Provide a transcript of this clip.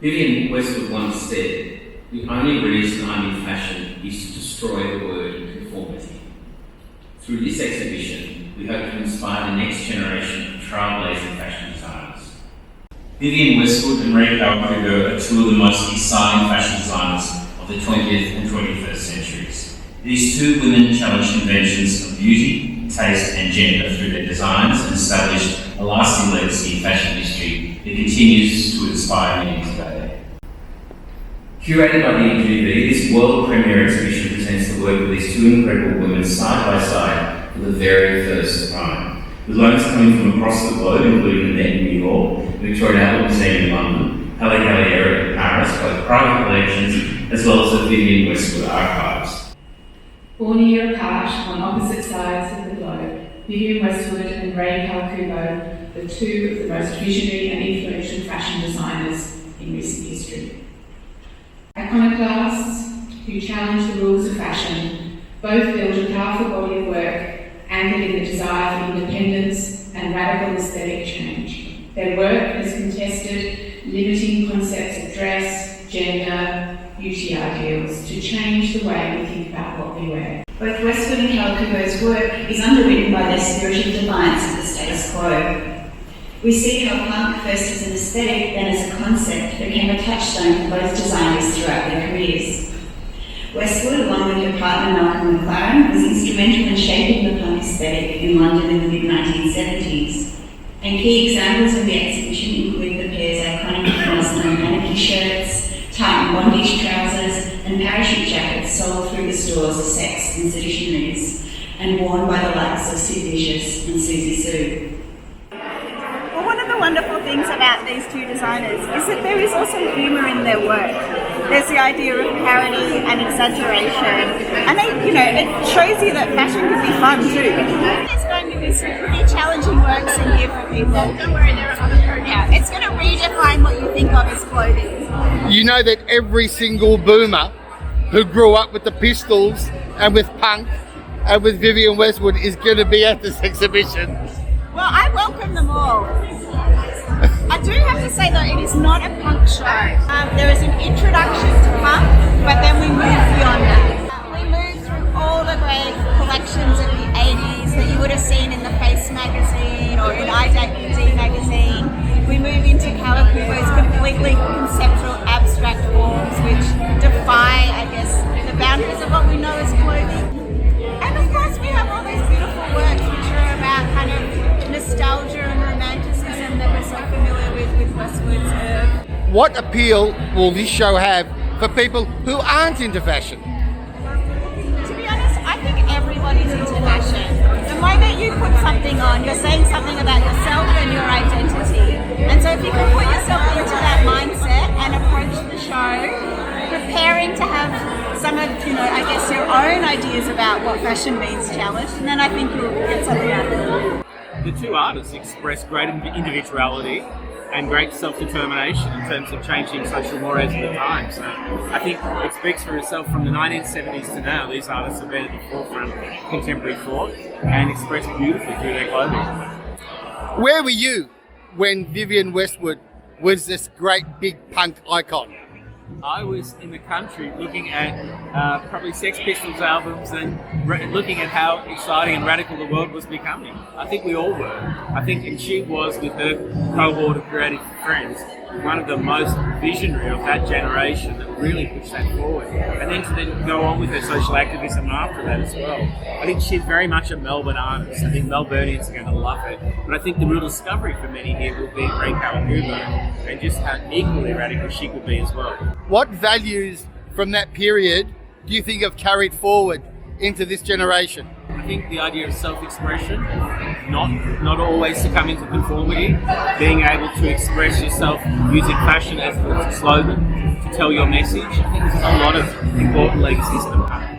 Vivienne Westwood once said, "The only reason I'm in fashion is to destroy the word conformity." Through this exhibition, we hope to inspire the next generation of trailblazing fashion designers. Vivienne Westwood and Rei Kawakubo are two of the most exciting fashion designers of the 20th and 21st centuries. These two women challenged conventions of beauty, taste and gender through their designs and established a lasting legacy in fashion history that continues to inspire many today. Curated by the NGV, this world premiere exhibition presents the work of these two incredible women side by side for the very first time, with loans coming from across the globe, including the Met in New York, Victoria and Albert Museum in London, Halle Galliera in Paris, both private collections, as well as the Vivienne Westwood archives. Born a year apart on opposite sides of the globe, Vivienne Westwood and Rei Kawakubo were two of the most visionary and influential fashion designers in recent history. Iconoclasts who challenge the rules of fashion, both built a powerful body of work anchored in the desire for independence and radical aesthetic change. Their work has contested limiting concepts of dress, gender, beauty ideals to change the way we think about what we wear. Both Westwood and Kawakubo's work is underwritten by their spirit of defiance of the status quo. We see how punk, first as an aesthetic, then as a concept, became a touchstone for both designers throughout their careers. Westwood, along with her partner Malcolm McLaren, was instrumental in shaping the punk aesthetic in London in the mid-1970s. And key examples of the exhibition include the pair's iconic muslin anarchy shirts, tight bondage trousers, and parachute jackets sold through the stores as sex and seditionaries, and worn by the likes of Sid Vicious and Susie Sue. Well, one of the wonderful things about these two designers is that there is also humour in their work. There's the idea of parody and exaggeration, and it shows you that fashion can be fun too. There's going to be some pretty challenging works in here for people. Yeah, it's going to redefine what you think of as clothing. You know that every single boomer who grew up with the Pistols and with punk and with Vivienne Westwood is going to be at this exhibition. Well, I welcome them all. I do have to say though, it is not a punk show. There is an introduction to punk, but then we move beyond that. We move through all the great collections of the 80s that you would have seen in the Face magazine or in IWD magazine. We move into Kawakubo's completely conceptual abstract forms which defy, I guess, the boundaries of what we know as clothing. And of course we have all these beautiful works which are about kind of nostalgia and romanticism that we're so familiar with Westwood's work. What appeal will this show have for people who aren't into fashion? To be honest, I think everybody's into fashion. The moment you put something on, you're saying something about yourself and your identity. And so if you can put yourself into that mindset and approach the show, preparing to have some of, I guess your own ideas about what fashion means challenged, and then I think you'll get something out of it. The two artists express great individuality and great self-determination in terms of changing social mores of the time. So I think it speaks for itself. From the 1970s to now, these artists have been at the forefront of contemporary thought and expressed beautifully through their clothing. Where were you when Vivienne Westwood was this great big punk icon? I was in the country looking at probably Sex Pistols albums and looking at how exciting and radical the world was becoming. I think we all were. And she was, with her cohort of creative friends, one of the most visionary of that generation that really pushed that forward. And then to then go on with her social activism after that as well. I think she's very much a Melbourne artist. I think Melburnians are going to love it. But I think the real discovery for many here will be Rei Kawakubo and just how equally radical she could be as well. What values from that period do you think have carried forward into this generation? I think the idea of self-expression, not always succumbing to conformity, being able to express yourself using fashion as a slogan to tell your message. I think there's a lot of important legacies to the past.